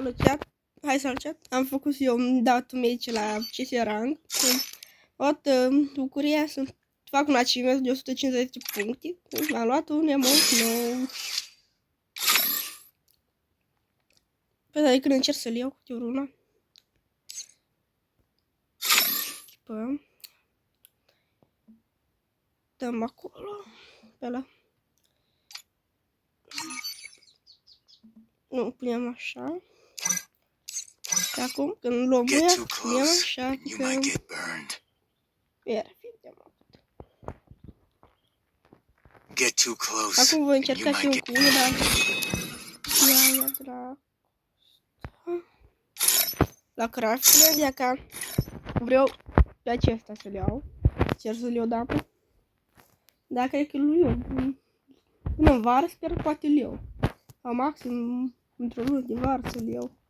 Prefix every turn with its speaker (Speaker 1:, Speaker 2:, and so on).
Speaker 1: acolo chat. Hai să-l chat. Am făcut eu datul medici la CS Rang. Toată bucuria să fac un achievement de 150 puncte. Am luat un emote nou. Păi dar când încerc să-l iau câte una. Echipăm. Dăm acolo. Pe ăla. Nu, punem așa. Și acum, când luăm ea, punem așa, că... Iar, acum voi încerca și eu cu unul, dar... Ia de la craft, de ca vreau pe acesta să-l iau. Cer să-l iau dată. Dar cred că îl iau. Până în vară, sper că poate îl iau. Sau maxim, într-o lună de vară să-l iau.